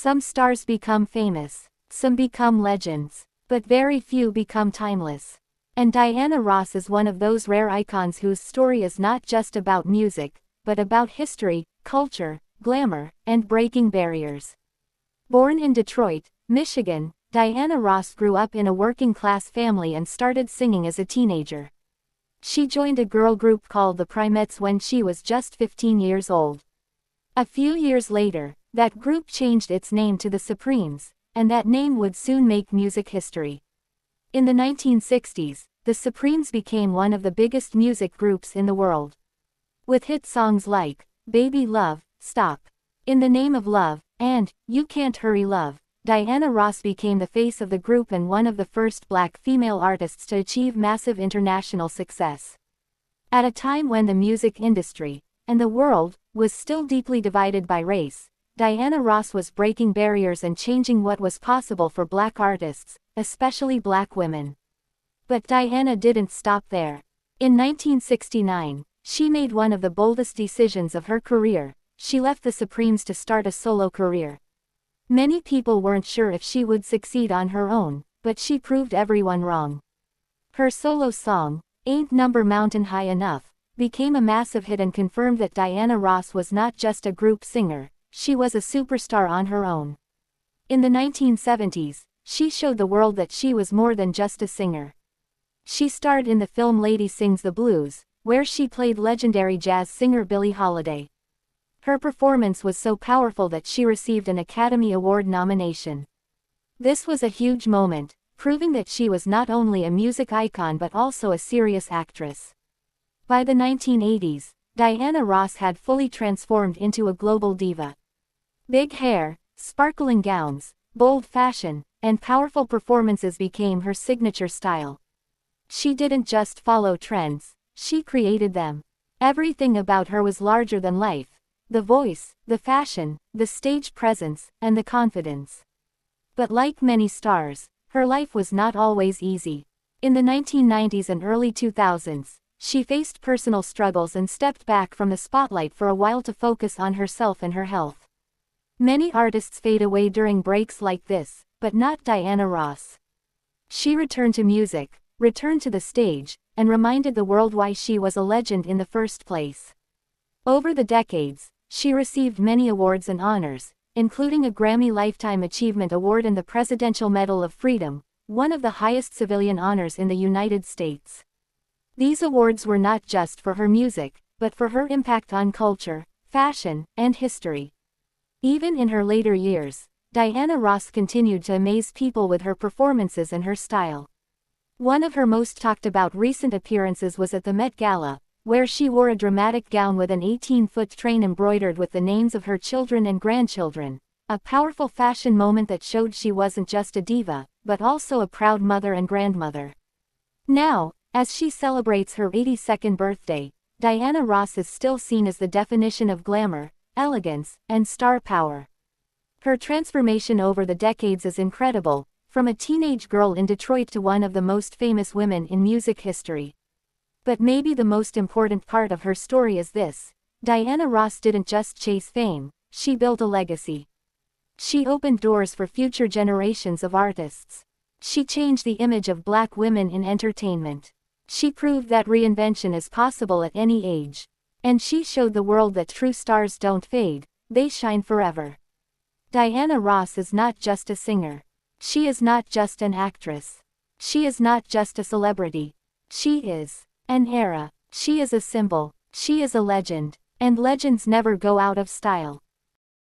Some stars become famous, some become legends, but very few become timeless. And Diana Ross is one of those rare icons whose story is not just about music, but about history, culture, glamour, and breaking barriers. Born in Detroit, Michigan, Diana Ross grew up in a working-class family and started singing as a teenager. She joined a girl group called the Primettes when she was just 15 years old. A few years later, that group changed its name to the Supremes, and that name would soon make music history. In the 1960s, the Supremes became one of the biggest music groups in the world. With hit songs like Baby Love, Stop, In the Name of Love, and You Can't Hurry Love, Diana Ross became the face of the group and one of the first black female artists to achieve massive international success. At a time when the music industry, and the world, was still deeply divided by race, Diana Ross was breaking barriers and changing what was possible for black artists, especially black women. But Diana didn't stop there. In 1969, she made one of the boldest decisions of her career. She left the Supremes to start a solo career. Many people weren't sure if she would succeed on her own, but she proved everyone wrong. Her solo song, Ain't Number Mountain High Enough, became a massive hit and confirmed that Diana Ross was not just a group singer, she was a superstar on her own. In the 1970s, she showed the world that she was more than just a singer. She starred in the film Lady Sings the Blues, where she played legendary jazz singer Billie Holiday. Her performance was so powerful that she received an Academy Award nomination. This was a huge moment, proving that she was not only a music icon but also a serious actress. By the 1980s, Diana Ross had fully transformed into a global diva. Big hair, sparkling gowns, bold fashion, and powerful performances became her signature style. She didn't just follow trends, she created them. Everything about her was larger than life. The voice, the fashion, the stage presence, and the confidence. But like many stars, her life was not always easy. In the 1990s and early 2000s, she faced personal struggles and stepped back from the spotlight for a while to focus on herself and her health. Many artists fade away during breaks like this, but not Diana Ross. She returned to music, returned to the stage, and reminded the world why she was a legend in the first place. Over the decades, she received many awards and honors, including a Grammy Lifetime Achievement Award and the Presidential Medal of Freedom, one of the highest civilian honors in the United States. These awards were not just for her music, but for her impact on culture, fashion, and history. Even in her later years, Diana Ross continued to amaze people with her performances and her style. One of her most talked about recent appearances was at the Met Gala, where she wore a dramatic gown with an 18-foot train embroidered with the names of her children and grandchildren, a powerful fashion moment that showed she wasn't just a diva, but also a proud mother and grandmother. Now, as she celebrates her 82nd birthday, Diana Ross is still seen as the definition of glamour, elegance, and star power. Her transformation over the decades is incredible, from a teenage girl in Detroit to one of the most famous women in music history. But maybe the most important part of her story is this: Diana Ross didn't just chase fame, she built a legacy. She opened doors for future generations of artists. She changed the image of black women in entertainment. She proved that reinvention is possible at any age. And she showed the world that true stars don't fade, they shine forever. Diana Ross is not just a singer. She is not just an actress. She is not just a celebrity. She is an era. She is a symbol. She is a legend. And legends never go out of style.